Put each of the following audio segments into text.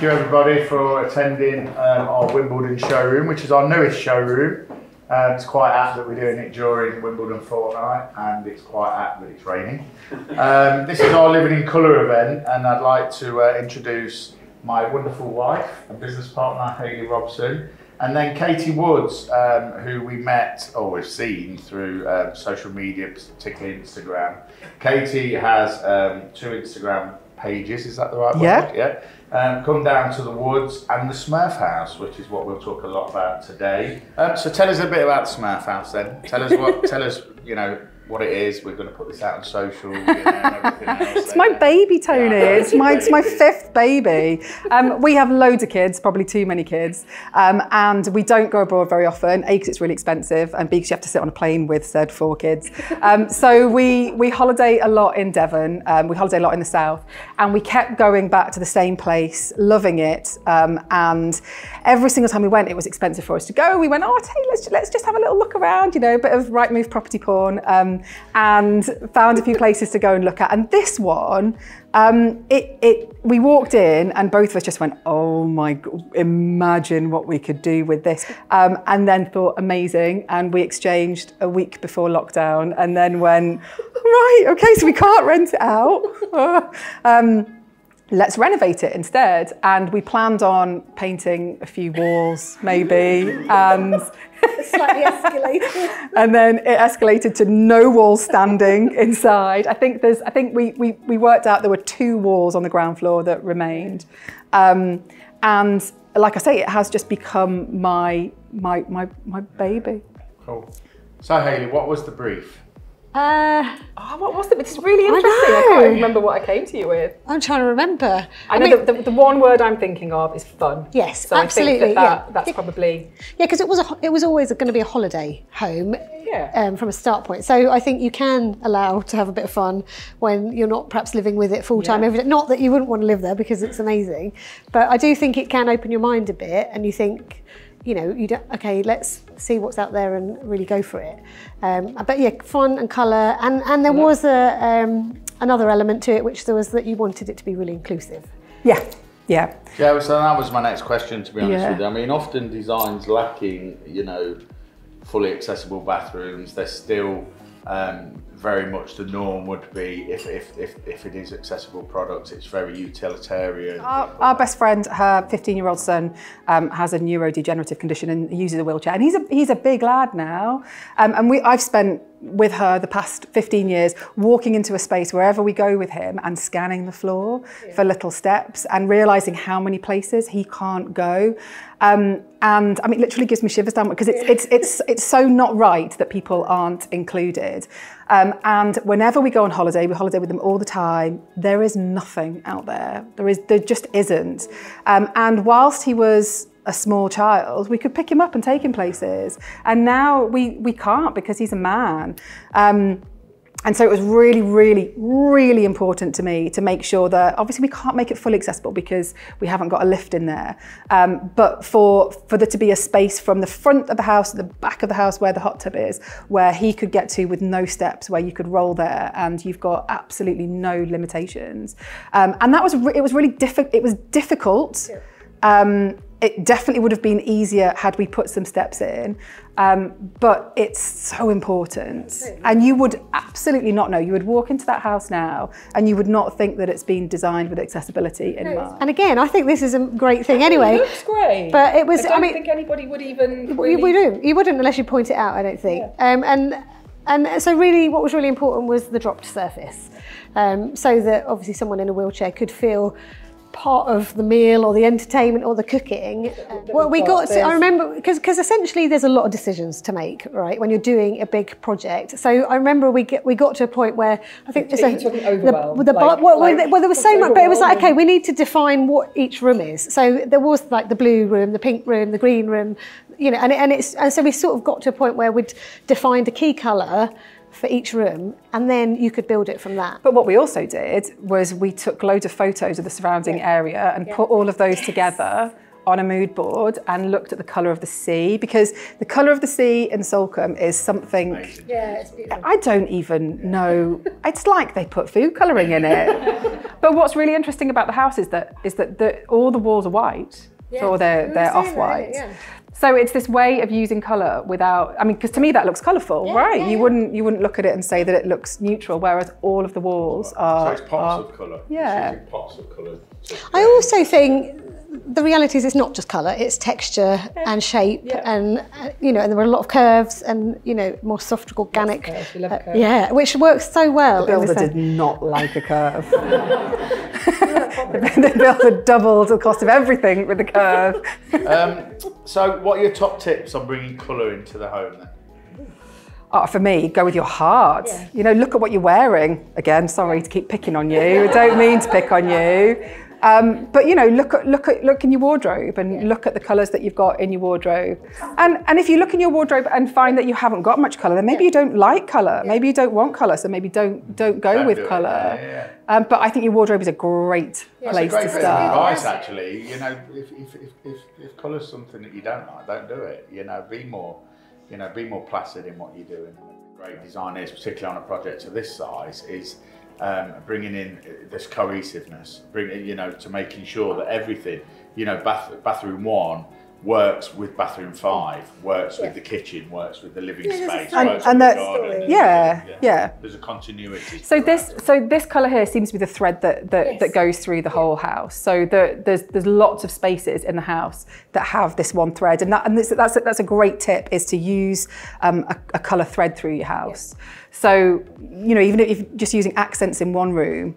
you everybody for attending our Wimbledon showroom, which is our newest showroom. It's quite apt that we're doing it during Wimbledon fortnight, and it's quite apt that it's raining. This is our Living in Colour event, and I'd like to introduce my wonderful wife and business partner, Hayley Robson, and then Katie Woods, who we met, or we've seen through social media, particularly Instagram. Katie has 2 Instagram pages, is that the right word? Yeah. Come Down to the Woods and the Smurf House, which is what we'll talk a lot about today. So tell us a bit about the Smurf House then. Tell us, you know, what it is. We're going to put this out on social, you know, and everything else. It's my baby, Tony. Yeah. It's my 5th baby. We have loads of kids, probably too many kids, and we don't go abroad very often. A, because it's really expensive, and B, because you have to sit on a plane with said 4 kids. So we holiday a lot in Devon. We holiday a lot in the south, and we kept going back to the same place, loving it. And every single time we went, it was expensive for us to go. We went, oh, hey, let's just have a little look around, you know, a bit of Rightmove property porn. And found a few places to go and look at. And this one, we walked in and both of us just went, oh my God, imagine what we could do with this. And then thought, amazing. And we exchanged a week before lockdown and then went, right, okay, so we can't rent it out. Let's renovate it instead. And we planned on painting a few walls, maybe, and slightly escalated. And then it escalated to no walls standing inside. I think we worked out there were 2 walls on the ground floor that remained. And like I say, it has just become my baby. Cool. So Hayley, what was the brief? What was it? It's really interesting. I can't remember what I came to you with. I'm trying to remember. I know the one word I'm thinking of is fun. Yes, so absolutely. I think that's probably... Yeah, because it was always going to be a holiday home from a start point. So I think you can allow to have a bit of fun when you're not perhaps living with it full time every day. Not that you wouldn't want to live there because it's amazing, but I do think it can open your mind a bit and you think, you know, okay, let's see what's out there and really go for it. But yeah, fun and colour, and there was another element to it, which there was that you wanted it to be really inclusive. Yeah. Yeah, so that was my next question, to be honest with you. I mean, often designs lacking, you know, fully accessible bathrooms, they're still very much the norm would be if it is accessible products, it's very utilitarian. Our best friend, her 15-year-old son has a neurodegenerative condition and uses a wheelchair, and he's a big lad now. And I've spent with her the past 15 years walking into a space wherever we go with him and scanning the floor for little steps and realising how many places he can't go. And I mean, it literally gives me shivers down because it's so not right that people aren't included. And whenever we go on holiday, we holiday with them all the time. There is nothing out there. There just isn't. And whilst he was a small child, we could pick him up and take him places. And now we can't because he's a man. And so it was really, really, really important to me to make sure that obviously we can't make it fully accessible because we haven't got a lift in there. But for there to be a space from the front of the house to the back of the house where the hot tub is, where he could get to with no steps, where you could roll there and you've got absolutely no limitations. And it was really difficult. It definitely would have been easier had we put some steps in, but it's so important. And you would absolutely not know. You would walk into that house now and you would not think that it's been designed with accessibility in mind. And again, I think this is a great thing anyway. It looks great. But it was, I don't think anybody would even really... You wouldn't unless you point it out, I don't think. Yeah. And so really what was really important was the dropped surface. So that obviously someone in a wheelchair could feel part of the meal or the entertainment or the cooking. Well, I remember, because essentially there's a lot of decisions to make, right, when you're doing a big project. So I remember we got to a point where I think there was so much, but it was like, okay, we need to define what each room is. So there was like the blue room, the pink room, the green room, you know, and so we sort of got to a point where we'd defined a key colour for each room, and then you could build it from that. But what we also did was we took loads of photos of the surrounding area and put all of those together on a mood board and looked at the colour of the sea, because the colour of the sea in Salcombe is something, yeah, it's beautiful. I don't even know, it's like they put food colouring in it. But what's really interesting about the house is that all the walls are white, or they're off-white. Yeah. So it's this way of using colour without, I mean, because to me that looks colourful, right? Yeah. You wouldn't look at it and say that it looks neutral, whereas all of the walls are. So it's pops of colour. Yeah. It's using pops of colour. I also think the reality is it's not just colour, it's texture and shape, and you know, and there were a lot of curves and, you know, more soft organic. We love curves. Yeah, which works so well. The builder did not like a curve. The builder doubled the cost of everything with the curve. So what are your top tips on bringing colour into the home then? Oh, for me, go with your heart. Yeah. You know, look at what you're wearing. Again, sorry to keep picking on you. I don't mean to pick on you. But you know, look in your wardrobe and look at the colours that you've got in your wardrobe. And if you look in your wardrobe and find that you haven't got much colour, then maybe you don't like colour. Maybe you don't want colour, so maybe don't go with colour. But I think your wardrobe is a great place to start. That's a great bit of advice, actually. You know, if colour's something that you don't like, don't do it. You know, be more placid in what you're doing. Great design is, particularly on a project of this size, is bringing in this cohesiveness, to making sure that everything, you know, bathroom 1 works with bathroom 5, works with the kitchen, works with the living space, works with the garden. Yeah. There's a continuity. So this colour here seems to be the thread that goes through the whole house. So there's lots of spaces in the house that have this one thread, and that's a great tip, is to use a colour thread through your house. So, you know, even if you're just using accents in one room,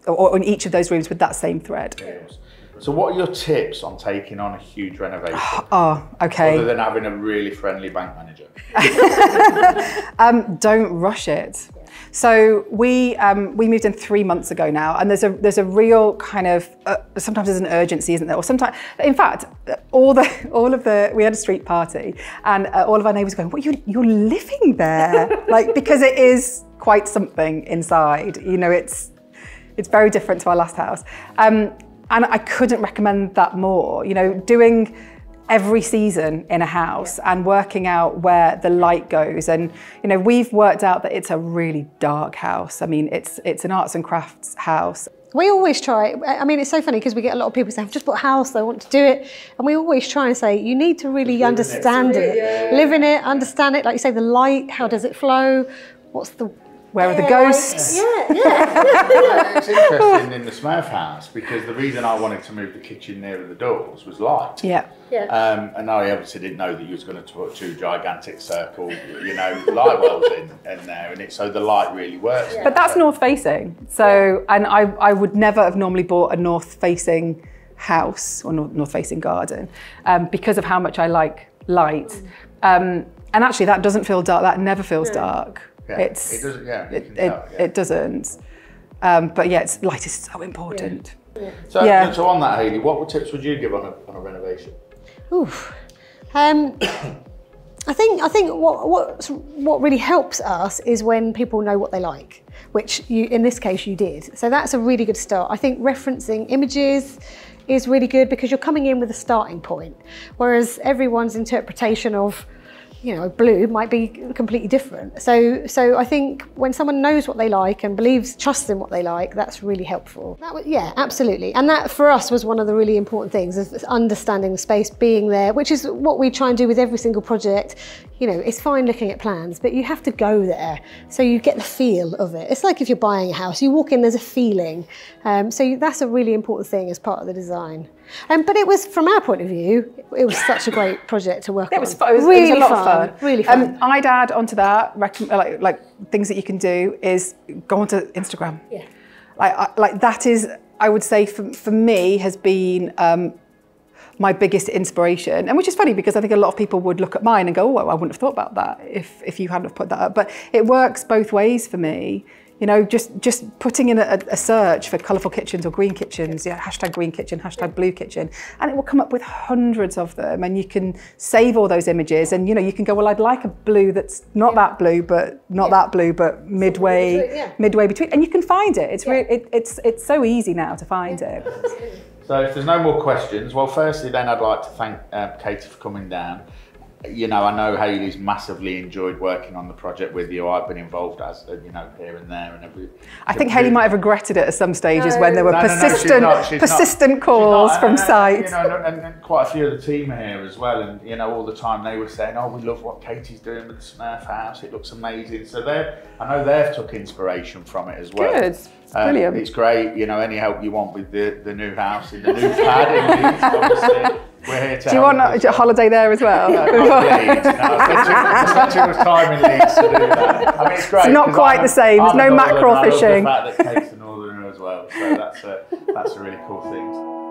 or in each of those rooms with that same thread. Yes. So what are your tips on taking on a huge renovation? Oh, okay. Other than having a really friendly bank manager. Don't rush it. So we moved in 3 months ago now, and there's a real kind of sometimes there's an urgency, isn't there? Or sometimes, in fact, we had a street party, and all of our neighbours were going, "What, you're living there?" Like, because it is quite something inside. You know, it's very different to our last house. And I couldn't recommend that more. You know, doing every season in a house and working out where the light goes. And, you know, we've worked out that it's a really dark house. I mean, it's an arts and crafts house. We always try, I mean, it's so funny because we get a lot of people saying, I've just bought a house, I want to do it. And we always try and say, you need to really understand it. Live in it, understand it. Like you say, the light, how does it flow? Where are the ghosts? It's interesting in the Smurf house, because the reason I wanted to move the kitchen nearer the doors was light. And I obviously didn't know that you was going to put 2 gigantic circle, you know, light wells in there, and so the light really works. But that's north facing. So, and I would never have normally bought a north facing house or north facing garden because of how much I like light. And actually that doesn't feel dark, that never feels dark. Yeah, it doesn't. It doesn't. But yeah, light is so important. So on that, Hayley, what tips would you give on a renovation? Oof. I think what really helps us is when people know what they like, which in this case you did. So that's a really good start. I think referencing images is really good because you're coming in with a starting point, whereas everyone's interpretation of, you know, blue might be completely different. So I think when someone knows what they like and trusts in what they like, that's really helpful. Yeah, absolutely. And that for us was one of the really important things, is understanding the space, being there, which is what we try and do with every single project. You know, it's fine looking at plans, but you have to go there so you get the feel of it. It's like if you're buying a house, you walk in, there's a feeling. So that's a really important thing as part of the design. But it was, from our point of view, it was such a great project to work on. It was really a lot of fun. Really fun. I'd add onto that, like things that you can do is go onto Instagram. Yeah. Like that is, I would say, for me, has been my biggest inspiration. And which is funny because I think a lot of people would look at mine and go, oh, I wouldn't have thought about that if you hadn't have put that up. But it works both ways for me. You know, just putting in a search for colourful kitchens or green kitchens, hashtag green kitchen, hashtag blue kitchen, and it will come up with hundreds of them, and you can save all those images, and you know, you can go, well, I'd like a blue that's not that blue, but not that blue, but midway between, and you can find it. It's so easy now to find it. So if there's no more questions, well, firstly then I'd like to thank Katie for coming down. you know, I know Hayley's massively enjoyed working on the project with you. I've been involved as, you know, here and there and everything. I think Hayley might have regretted it at some stages when there were persistent calls from site. You know, and quite a few of the team are here as well. And, you know, all the time they were saying, oh, we love what Katie's doing with the Smurf house. It looks amazing. So I know they've took inspiration from it as well. Good. Brilliant. It's great. You know, any help you want with the new house, in the new pad in Leeds, obviously. We're here to do you want a holiday there as well? I spent too much time in Leeds to do that. I mean, it's great. It's not quite the same. There's no mackerel fishing. I love the fact that Kate's a northerner as well, so that's a really cool thing.